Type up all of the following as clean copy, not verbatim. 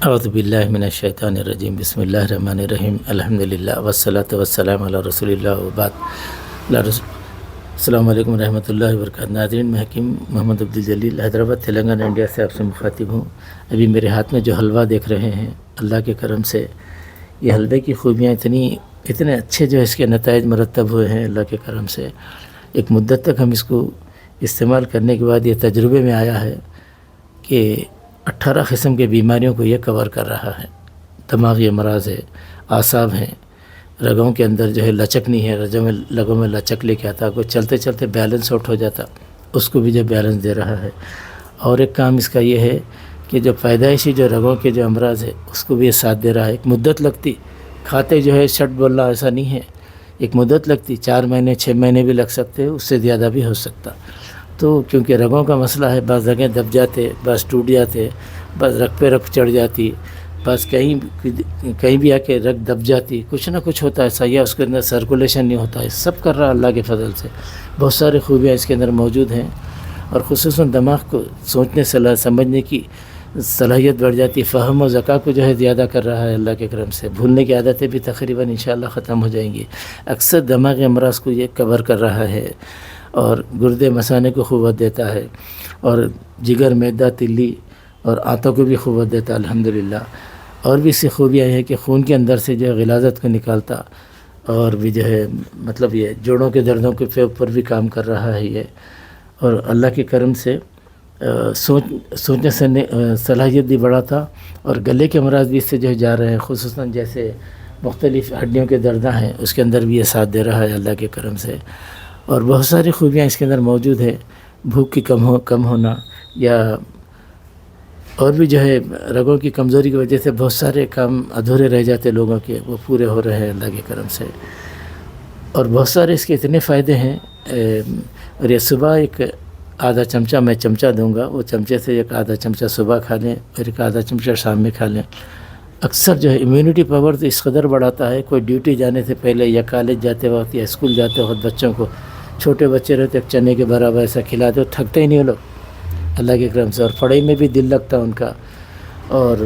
اعوذ باللہ من الشیطان الرجیم بسم اللہ الرحمن الرحیم الحمدللہ والصلاۃ والسلام علی رسول اللہ وبعد السلام علیکم ورحمۃ اللہ وبرکاتہ۔ ناظرین، میں حکیم محمد عبدالجلیل حیدرآباد تلنگانہ انڈیا سے آپ سے مخاطب ہوں۔ ابھی میرے ہاتھ میں جو حلوہ دیکھ رہے ہیں، اللہ کے کرم سے یہ حلوے کی خوبیاں اتنے اچھے جو اس کے نتائج مرتب ہوئے ہیں اللہ کے کرم سے۔ ایک مدت تک ہم اس کو استعمال کرنے کے بعد یہ تجربے میں آیا ہے کہ 18 قسم کے بیماریوں کو یہ کور کر رہا ہے۔ دماغی امراض ہے، اعصاب ہیں، رگوں کے اندر جو ہے لچک نہیں ہے، رگوں میں لچک لے کے آتا، کوئی چلتے چلتے بیلنس آؤٹ ہو جاتا، اس کو بھی جو بیلنس دے رہا ہے۔ اور ایک کام اس کا یہ ہے کہ جو پیدائشی جو رگوں کے جو امراض ہے اس کو بھی یہ ساتھ دے رہا ہے۔ ایک مدت لگتی، کھاتے جو ہے شٹ بولنا ایسا نہیں ہے، ایک مدت لگتی، 4 مہینے 6 مہینے بھی لگ سکتے، اس سے زیادہ بھی ہو سکتا۔ تو کیونکہ رگوں کا مسئلہ ہے، بعض رگیں دب جاتے، بعض ٹوٹ جاتے، بعض رگ پہ رگ چڑھ جاتی، بعض کہیں بھی آ کے رگ دب جاتی، کچھ نہ کچھ ہوتا ہے صحیح، اس کے اندر سرکولیشن نہیں ہوتا ہے۔ سب کر رہا اللہ کے فضل سے، بہت ساری خوبیاں اس کے اندر موجود ہیں، اور خصوصاً دماغ کو سوچنے سمجھنے کی صلاحیت بڑھ جاتی، فہم و ذکا کو جو ہے زیادہ کر رہا ہے اللہ کے کرم سے۔ بھولنے کی عادتیں بھی تقریباً انشاءاللہ ختم ہو جائیں گی۔ اکثر دماغی امراض کو یہ کور کر رہا ہے، اور گردے مثانے کو قوت دیتا ہے، اور جگر، معدہ، تلی اور آنتوں کو بھی قوت دیتا ہے الحمدللہ۔ اور بھی اس کی خوبیاں ہیں کہ خون کے اندر سے جو ہے غلاظت کو نکالتا، اور بھی جو ہے مطلب یہ جوڑوں کے دردوں کے اوپر بھی کام کر رہا ہے یہ، اور اللہ کے کرم سے سوچنے سے صلاحیت بھی بڑھاتا، اور گلے کے امراض بھی اس سے جو ہے جا رہے ہیں، خصوصاً جیسے مختلف ہڈیوں کے درداں ہیں اس کے اندر بھی یہ ساتھ دے رہا ہے اللہ کے کرم سے۔ اور بہت ساری خوبیاں اس کے اندر موجود ہے، بھوک کی کم ہونا، یا اور بھی جو ہے رگوں کی کمزوری کی وجہ سے بہت سارے کام ادھورے رہ جاتے لوگوں کے، وہ پورے ہو رہے ہیں اللہ کے کرم سے۔ اور بہت سارے اس کے اتنے فائدے ہیں، اور یہ صبح ایک آدھا چمچہ میں چمچہ دوں گا، وہ چمچے سے ایک آدھا چمچہ صبح کھا لیں اور ایک آدھا چمچہ شام میں کھا لیں۔ اکثر جو ہے امیونٹی پاور تو اس قدر بڑھاتا ہے، کوئی ڈیوٹی جانے سے پہلے یا کالج جاتے وقت یا اسکول جاتے وقت بچوں کو، چھوٹے بچے رہتے ایک چنے کے برابر ایسا کھلا دو، تھکتے ہی نہیں وہ لوگ اللہ کے کرم سے، اور پڑھائی میں بھی دل لگتا ان کا، اور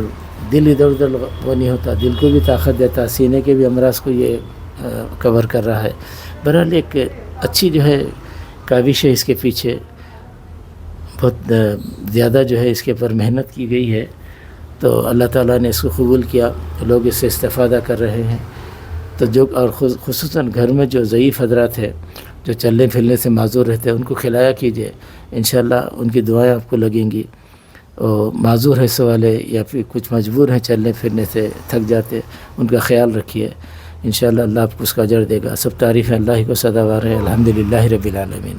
دل ادھر ادھر وہ نہیں ہوتا، دل کو بھی طاقت دیتا، سینے کے بھی امراض کو یہ کور کر رہا ہے۔ بہرحال ایک اچھی جو ہے کاوش ہے اس کے پیچھے، بہت زیادہ جو ہے اس کے اوپر محنت کی گئی ہے، تو اللہ تعالیٰ نے اس کو قبول کیا، لوگ اس سے استفادہ کر رہے ہیں۔ تو اور خصوصاً گھر میں جو ضعیف حضرات ہیں، جو چلنے پھرنے سے معذور رہتے ہیں، ان کو کھلایا کیجئے، انشاءاللہ ان کی دعائیں آپ کو لگیں گی۔ اور معذور حصے والے یا پھر کچھ مجبور ہیں چلنے پھرنے سے تھک جاتے، ان کا خیال رکھیے، انشاءاللہ اللہ آپ کو اس کا اجر دے گا۔ سب تعریفیں اللہ ہی کو سزاوار ہے، الحمدللہ رب العالمین۔